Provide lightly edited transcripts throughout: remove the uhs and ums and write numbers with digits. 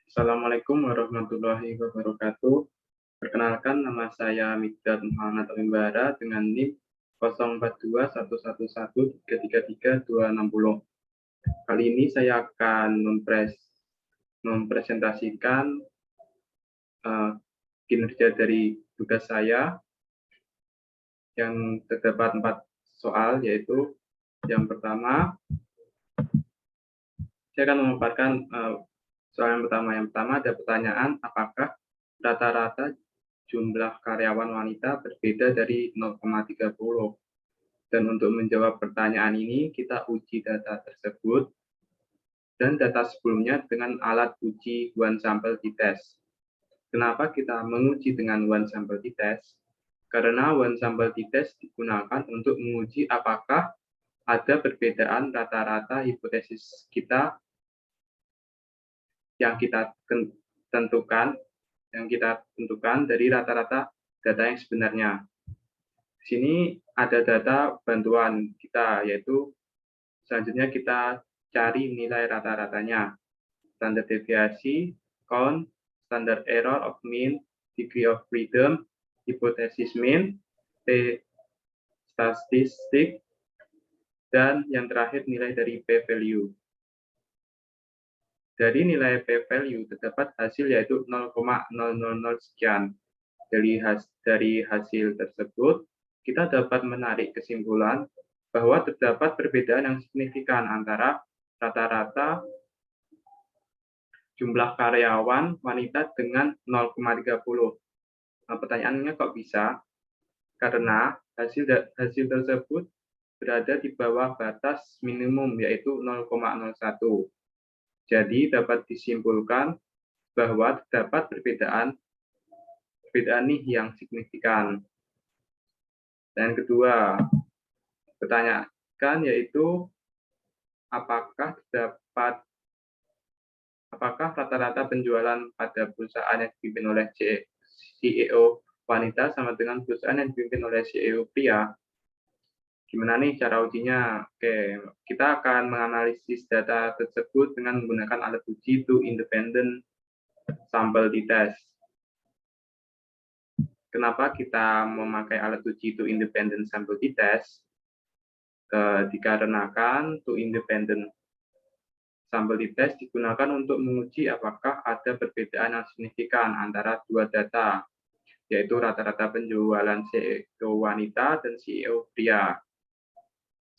Assalamualaikum warahmatullahi wabarakatuh. Perkenalkan, nama saya Mikdad Muhammad Alimbara dengan NIM 042111333260. Kali ini saya akan mempresentasikan kinerja dari tugas saya yang terdapat 4 soal, yaitu yang pertama, saya akan memaparkan soal yang pertama. Yang pertama ada pertanyaan, apakah rata-rata jumlah karyawan wanita berbeda dari 0,30. Dan untuk menjawab pertanyaan ini, kita uji data tersebut dan data sebelumnya dengan alat uji one sample t-test. Kenapa kita menguji dengan one sample t-test? Karena one sample t-test digunakan untuk menguji apakah ada perbedaan rata-rata hipotesis kita yang kita tentukan dari rata-rata data yang sebenarnya. Di sini ada data bantuan kita, yaitu selanjutnya kita cari nilai rata-ratanya. Standar deviasi, count, standard error of mean, degree of freedom, hipotesis mean, statistik, dan yang terakhir nilai dari p-value. Dari nilai p-value terdapat hasil yaitu 0,000 sekian. Dari hasil tersebut, kita dapat menarik kesimpulan bahwa terdapat perbedaan yang signifikan antara rata-rata jumlah karyawan wanita dengan 0,30. Nah, pertanyaannya kok bisa? Karena hasil tersebut berada di bawah batas minimum yaitu 0,01. Jadi dapat disimpulkan bahwa terdapat perbedaan nih yang signifikan. Dan kedua, pertanyaan yaitu apakah rata-rata penjualan pada perusahaan yang dipimpin oleh CEO wanita sama dengan perusahaan yang dipimpin oleh CEO pria? Gimana nih cara ujinya? Oke, kita akan menganalisis data tersebut dengan menggunakan alat uji two independent sample t-test. Kenapa kita memakai alat uji two independent sample t-test? Dikarenakan two independent sample t-test digunakan untuk menguji apakah ada perbedaan yang signifikan antara dua data, yaitu rata-rata penjualan CEO wanita dan CEO pria.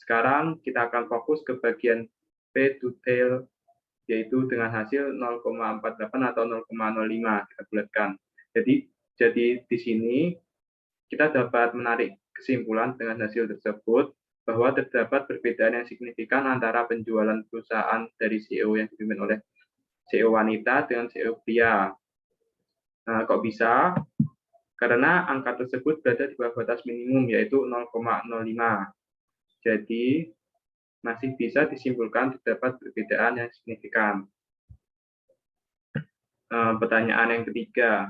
Sekarang kita akan fokus ke bagian p-to-tail, yaitu dengan hasil 0,48 atau 0,05 kita bulatkan. Jadi di sini kita dapat menarik kesimpulan dengan hasil tersebut bahwa terdapat perbedaan yang signifikan antara penjualan perusahaan dari CEO yang dipimpin oleh CEO wanita dengan CEO pria. Nah, kok bisa? Karena angka tersebut berada di bawah batas minimum yaitu 0,05. Jadi masih bisa disimpulkan terdapat perbedaan yang signifikan. Pertanyaan yang ketiga.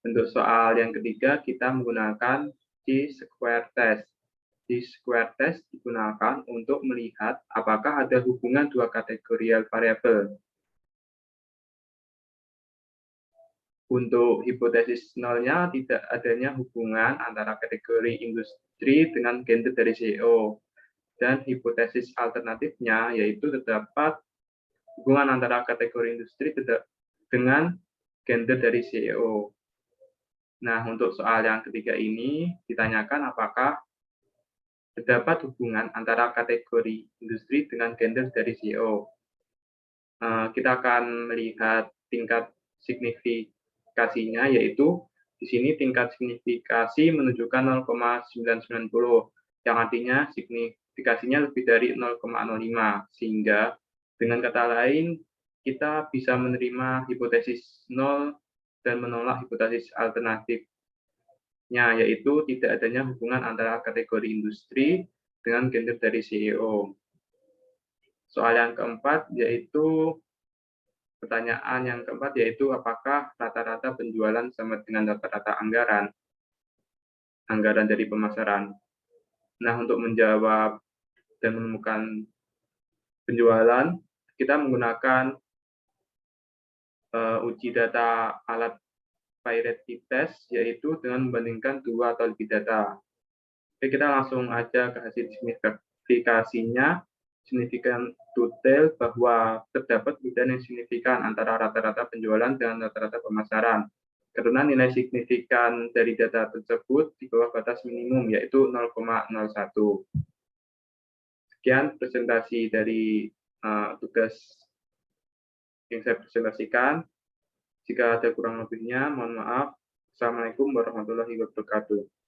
Untuk soal yang ketiga, kita menggunakan chi-square test. Chi-square test digunakan untuk melihat apakah ada hubungan dua kategori variabel. Untuk hipotesis nolnya, tidak adanya hubungan antara kategori industri dengan gender dari CEO. Dan hipotesis alternatifnya, yaitu terdapat hubungan antara kategori industri dengan gender dari CEO. Nah, untuk soal yang ketiga ini ditanyakan apakah terdapat hubungan antara kategori industri dengan gender dari CEO. Kita akan melihat tingkat signifikasinya, yaitu di sini tingkat signifikasi menunjukkan 0,990, yang artinya signifikasinya lebih dari 0,05, sehingga dengan kata lain kita bisa menerima hipotesis 0 dan menolak hipotesis alternatifnya, yaitu tidak adanya hubungan antara kategori industri dengan gender dari CEO. Soal yang keempat yaitu pertanyaan yang keempat yaitu apakah rata-rata penjualan sama dengan rata-rata anggaran dari pemasaran. Nah, untuk menjawab dan menemukan penjualan, kita menggunakan uji data alat Pyretic test, yaitu dengan membandingkan 2 atau lebih data. Oke, kita langsung aja ke hasil signifikasinya. Signifikan detail bahwa terdapat perbedaan yang signifikan antara rata-rata penjualan dengan rata-rata pemasaran. Karena nilai signifikan dari data tersebut di bawah batas minimum, yaitu 0,01. Sekian presentasi dari tugas yang saya presentasikan. Jika ada kurang lebihnya, mohon maaf. Assalamualaikum warahmatullahi wabarakatuh.